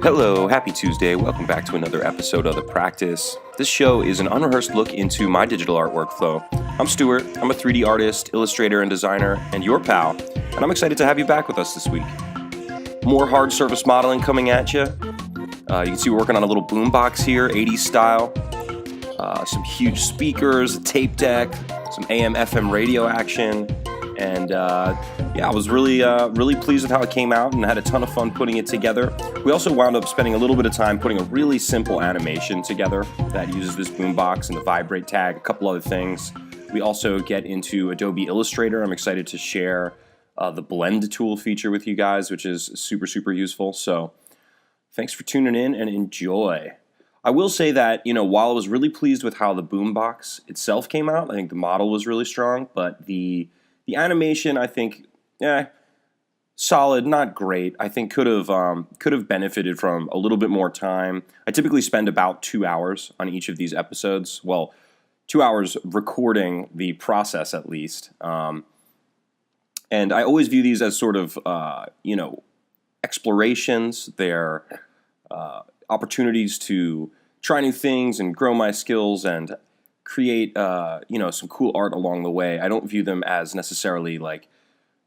Hello, happy Tuesday. Welcome back to another episode of The Practice. This show is an unrehearsed look into my digital art workflow. I'm Stuart. I'm a 3D artist, illustrator, and designer, and your pal, and I'm excited to have you back with us this week. More hard surface modeling coming at you. You can see we're working on a little boombox here, 80s style. Some huge speakers, a tape deck, some AM, FM radio action, and I was really pleased with how it came out and had a ton of fun putting it together. We also wound up spending a little bit of time putting a really simple animation together that uses this boombox and the vibrate tag, a couple other things. We also get into Adobe Illustrator. I'm excited to share the blend tool feature with you guys, which is super useful. So thanks for tuning in and enjoy. I will say that, while I was really pleased with how the boombox itself came out, I think the model was really strong, but the animation, I think, solid, not great. I think could have benefited from a little bit more time. I typically spend about 2 hours on each of these episodes. Well, 2 hours recording the process at least. And I always view these as sort of, explorations. They're opportunities to try new things and grow my skills and create, some cool art along the way. I don't view them as necessarily like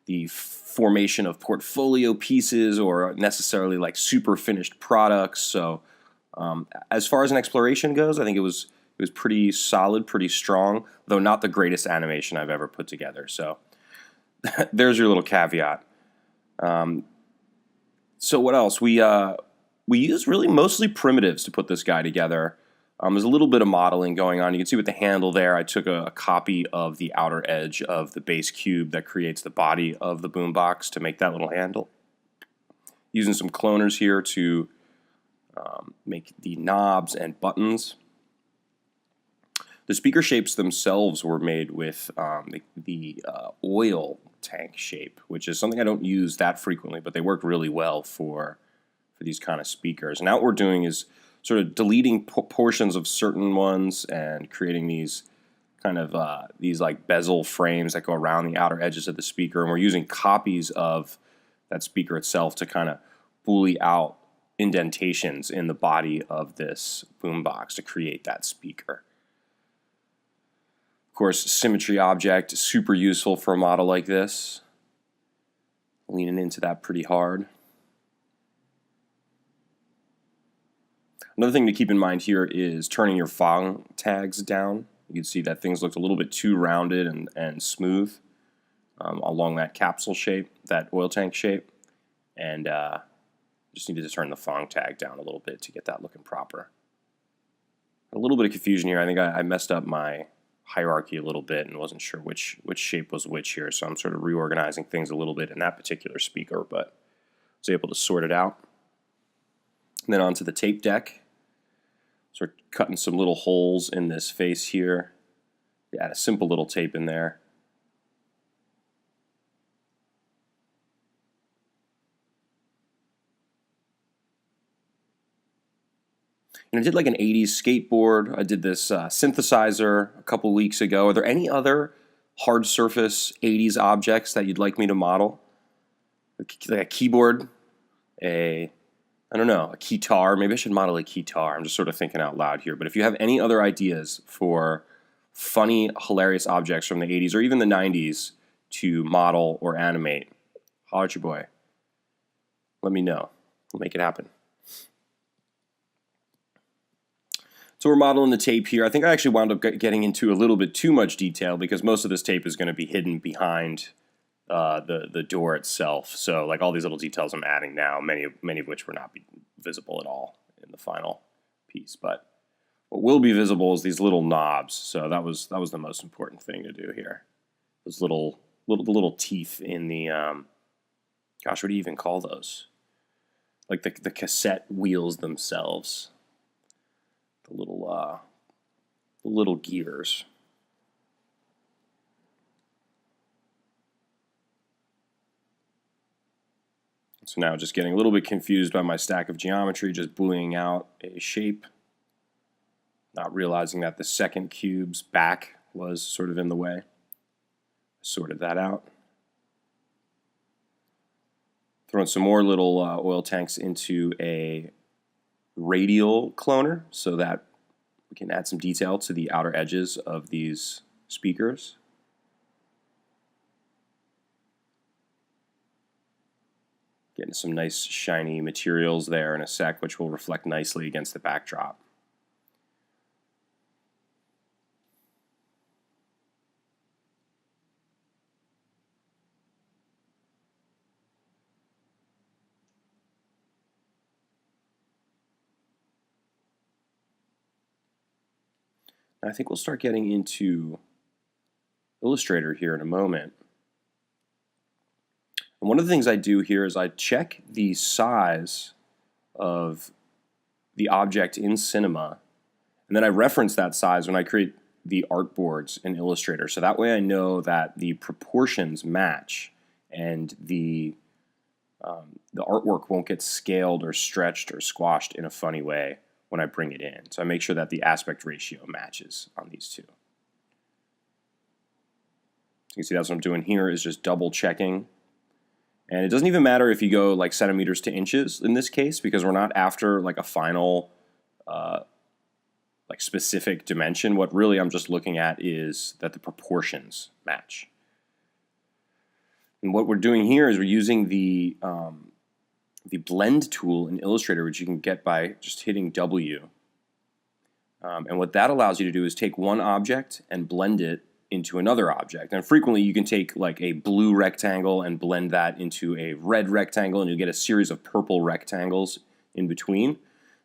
the formation of portfolio pieces or necessarily like super finished products. So as far as an exploration goes, I think it was pretty solid, pretty strong, though not the greatest animation I've ever put together. So there's your little caveat. So what else? We used really mostly primitives to put this guy together. There's a little bit of modeling going on. You can see with the handle there, I took a copy of the outer edge of the base cube that creates the body of the boombox to make that little handle. Using some cloners here to make the knobs and buttons. The speaker shapes themselves were made with the oil tank shape, which is something I don't use that frequently, but they work really well for these kind of speakers. And now what we're doing is sort of deleting portions of certain ones and creating these kind of these like bezel frames that go around the outer edges of the speaker. And we're using copies of that speaker itself to kind of bully out indentations in the body of this boombox to create that speaker. Of course, symmetry object, super useful for a model like this. Leaning into that pretty hard. Another thing to keep in mind here is turning your fog tags down. You can see that things looked a little bit too rounded and smooth along that capsule shape, that oil tank shape. And just needed to turn the fog tag down a little bit to get that looking proper. A little bit of confusion here. I think I messed up my hierarchy a little bit and wasn't sure which shape was which here. So I'm sort of reorganizing things a little bit in that particular speaker, but I was able to sort it out. And then onto the tape deck. Sort of cutting some little holes in this face here. Add a simple little tape in there. And I did like an 80s skateboard. I did this synthesizer a couple weeks ago. Are there any other hard surface 80s objects that you'd like me to model? Like a keyboard, a guitar. Maybe I should model a guitar. I'm just sort of thinking out loud here. But if you have any other ideas for funny, hilarious objects from the 80s or even the 90s to model or animate, holler at your boy. Let me know. We'll make it happen. So we're modeling the tape here. I think I actually wound up getting into a little bit too much detail because most of this tape is going to be hidden behind the door itself. So like all these little details I'm adding now, many of which will not be visible at all in the final piece. But what will be visible is these little knobs. So that was the most important thing to do here. Those little teeth in the gosh, what do you even call those? Like the cassette wheels themselves. The little gears. So now just getting a little bit confused by my stack of geometry, just booleaning out a shape. Not realizing that the second cube's back was sort of in the way. Sorted that out. Throwing some more little oil tanks into a radial cloner so that we can add some detail to the outer edges of these speakers. Getting some nice shiny materials there in a sec, which will reflect nicely against the backdrop. I think we'll start getting into Illustrator here in a moment. And one of the things I do here is I check the size of the object in Cinema, and then I reference that size when I create the artboards in Illustrator. So that way I know that the proportions match and the artwork won't get scaled or stretched or squashed in a funny way when I bring it in. So I make sure that the aspect ratio matches on these two. So you can see that's what I'm doing here, is just double checking. And it doesn't even matter if you go like centimeters to inches in this case, because we're not after like a final like specific dimension. What really I'm just looking at is that the proportions match. And what we're doing here is we're using the blend tool in Illustrator, which you can get by just hitting W. And what that allows you to do is take one object and blend it into another object. And frequently you can take like a blue rectangle and blend that into a red rectangle, and you get a series of purple rectangles in between.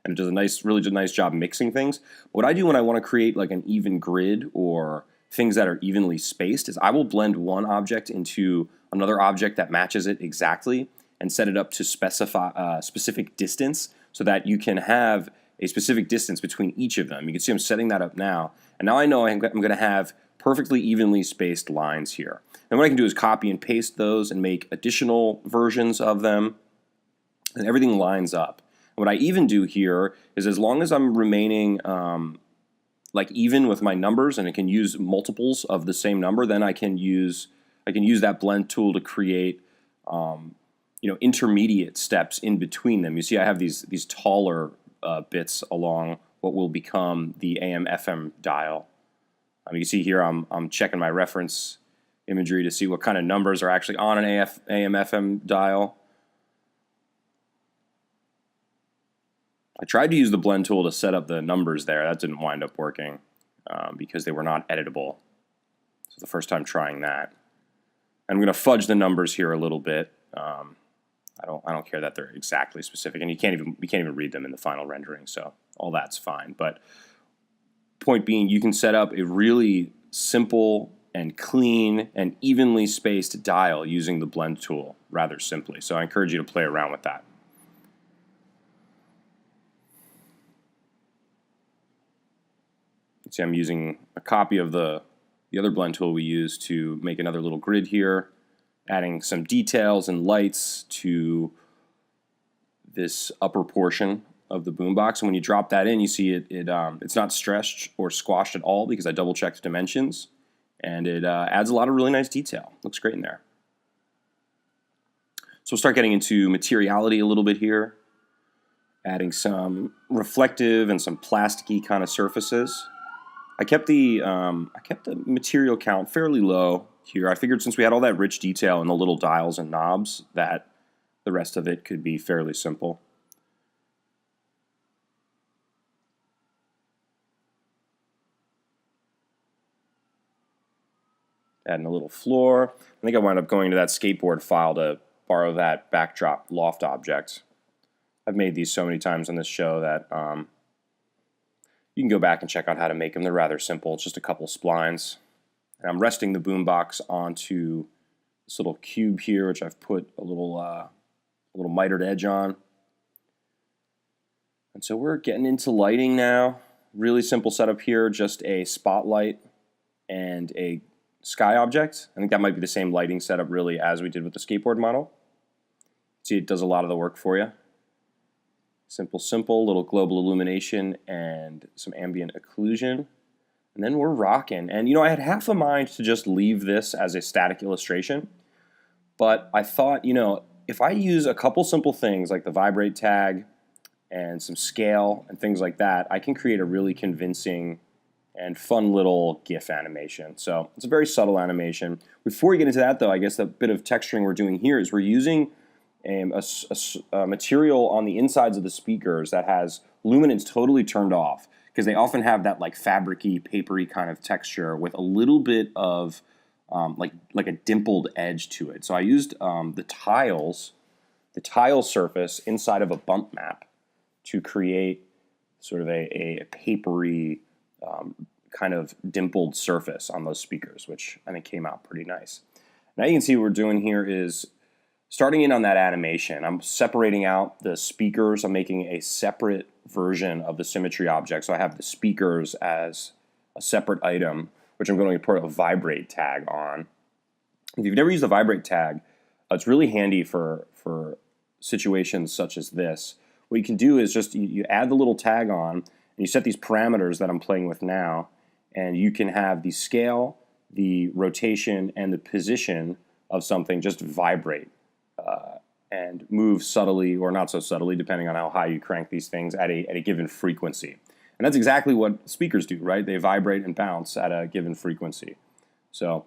And it does a nice, really nice job mixing things. What I do when I want to create like an even grid or things that are evenly spaced is I will blend one object into another object that matches it exactly and set it up to specify a specific distance so that you can have a specific distance between each of them. You can see I'm setting that up now. And now I know I'm going to have perfectly evenly spaced lines here. And what I can do is copy and paste those and make additional versions of them, and everything lines up. And what I even do here is, as long as I'm remaining like even with my numbers and I can use multiples of the same number, then I can use that blend tool to create intermediate steps in between them. You see I have these taller bits along what will become the AM/FM dial. You can see here I'm checking my reference imagery to see what kind of numbers are actually on an AM/FM dial. I tried to use the blend tool to set up the numbers there. That didn't wind up working because they were not editable. So the first time trying that. I'm going to fudge the numbers here a little bit. I don't care that they're exactly specific, and we can't even read them in the final rendering, so all that's fine. But point being, you can set up a really simple and clean and evenly spaced dial using the blend tool rather simply. So I encourage you to play around with that. See, I'm using a copy of the other blend tool we use to make another little grid here, adding some details and lights to this upper portion of the boombox. And when you drop that in, you see it's not stretched or squashed at all because I double checked the dimensions, and it adds a lot of really nice detail. Looks great in there. So we'll start getting into materiality a little bit here, adding some reflective and some plasticky kind of surfaces. I kept the material count fairly low here. I figured since we had all that rich detail in the little dials and knobs that the rest of it could be fairly simple. Adding a little floor. I think I wound up going to that skateboard file to borrow that backdrop loft object. I've made these so many times on this show that you can go back and check out how to make them. They're rather simple. It's just a couple splines. And I'm resting the boombox onto this little cube here, which I've put a little mitered edge on. And so we're getting into lighting now. Really simple setup here, just a spotlight and a sky object. I think that might be the same lighting setup really as we did with the skateboard model. See, it does a lot of the work for you. Simple, little global illumination and some ambient occlusion. And then we're rocking. And I had half a mind to just leave this as a static illustration, but I thought, if I use a couple simple things like the vibrate tag and some scale and things like that, I can create a really convincing and fun little GIF animation. So it's a very subtle animation. Before we get into that though, I guess the bit of texturing we're doing here is we're using a material on the insides of the speakers that has luminance totally turned off, because they often have that like fabric-y, papery kind of texture with a little bit of like a dimpled edge to it. So I used the tile surface inside of a bump map to create sort of a papery kind of dimpled surface on those speakers, which I think came out pretty nice. Now you can see what we're doing here is starting in on that animation. I'm separating out the speakers. I'm making a separate version of the symmetry object. So I have the speakers as a separate item, which I'm going to put a vibrate tag on. If you've never used the vibrate tag, it's really handy for situations such as this. What you can do is just you add the little tag on, and you set these parameters that I'm playing with now, and you can have the scale, the rotation, and the position of something just vibrate and move subtly or not so subtly, depending on how high you crank these things at a given frequency. And that's exactly what speakers do, right? They vibrate and bounce at a given frequency. So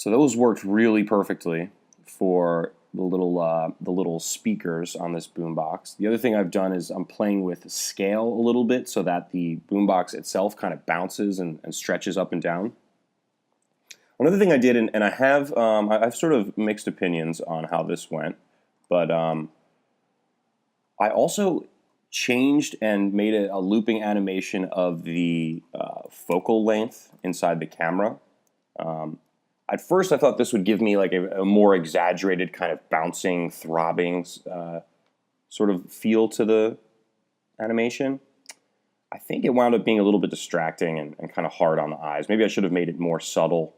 those worked really perfectly for the little speakers on this boombox. The other thing I've done is I'm playing with scale a little bit so that the boombox itself kind of bounces and stretches up and down. Another thing I did, and I have sort of mixed opinions on how this went, but I also changed and made a looping animation of the focal length inside the camera. At first I thought this would give me like a more exaggerated kind of bouncing, throbbing sort of feel to the animation. I think it wound up being a little bit distracting and kind of hard on the eyes. Maybe I should have made it more subtle,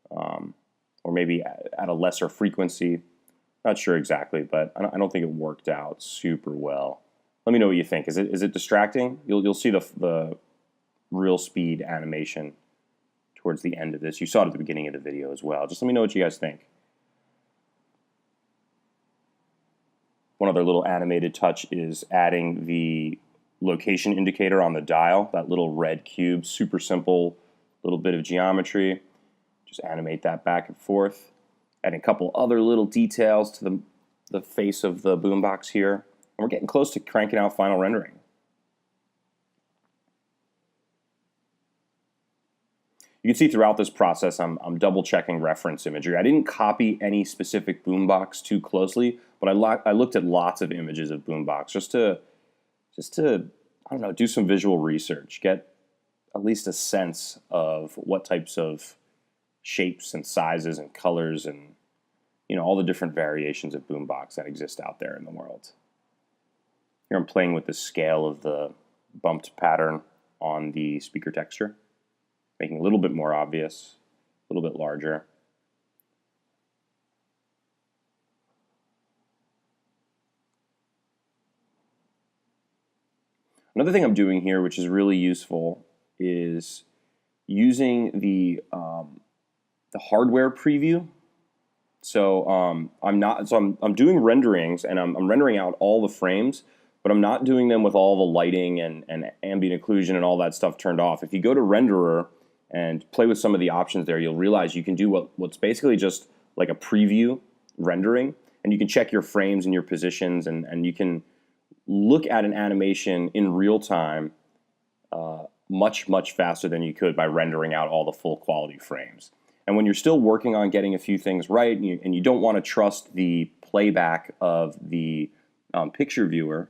or maybe at a lesser frequency. Not sure exactly, but I don't think it worked out super well. Let me know what you think. Is it distracting? You'll see the real speed animation towards the end of this. You saw it at the beginning of the video as well. Just let me know what you guys think. One other little animated touch is adding the location indicator on the dial, that little red cube. Super simple little bit of geometry. Just animate that back and forth. Adding a couple other little details to the face of the boombox here. And we're getting close to cranking out final rendering. You can see throughout this process I'm double checking reference imagery. I didn't copy any specific boombox too closely, but I looked at lots of images of boombox just to I don't know, do some visual research, get at least a sense of what types of shapes and sizes and colors and all the different variations of boombox that exist out there in the world. Here I'm playing with the scale of the bumped pattern on the speaker texture, making it a little bit more obvious, a little bit larger. Another thing I'm doing here, which is really useful, is using the hardware preview. So I'm doing renderings, and I'm rendering out all the frames, but I'm not doing them with all the lighting and ambient occlusion and all that stuff turned off. If you go to renderer and play with some of the options there, you'll realize you can do what's basically just like a preview rendering, and you can check your frames and your positions, and you can look at an animation in real time much faster than you could by rendering out all the full quality frames. And when you're still working on getting a few things right, and you don't want to trust the playback of the picture viewer,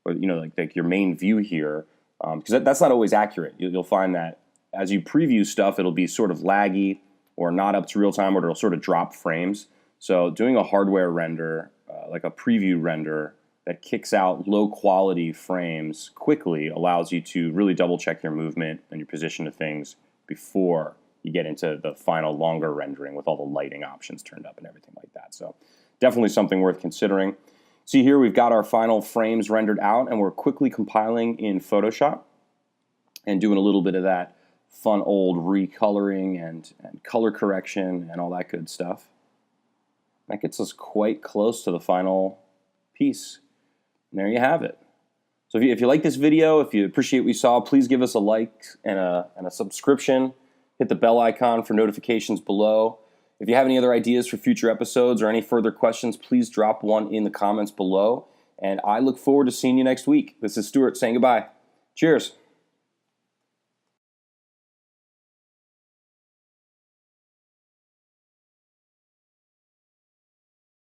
or like your main view here, because that's not always accurate. You'll find that as you preview stuff, it'll be sort of laggy or not up to real time, or it'll sort of drop frames. So doing a hardware render, like a preview render that kicks out low quality frames quickly, allows you to really double check your movement and your position of things before you get into the final longer rendering with all the lighting options turned up and everything like that. So definitely something worth considering. See here, we've got our final frames rendered out, and we're quickly compiling in Photoshop and doing a little bit of that fun old recoloring and color correction and all that good stuff. That gets us quite close to the final piece. And there you have it. So if you like this video, if you appreciate what you saw, please give us a like and a subscription. Hit the bell icon for notifications below. If you have any other ideas for future episodes or any further questions, please drop one in the comments below. And I look forward to seeing you next week. This is Stuart saying goodbye. Cheers.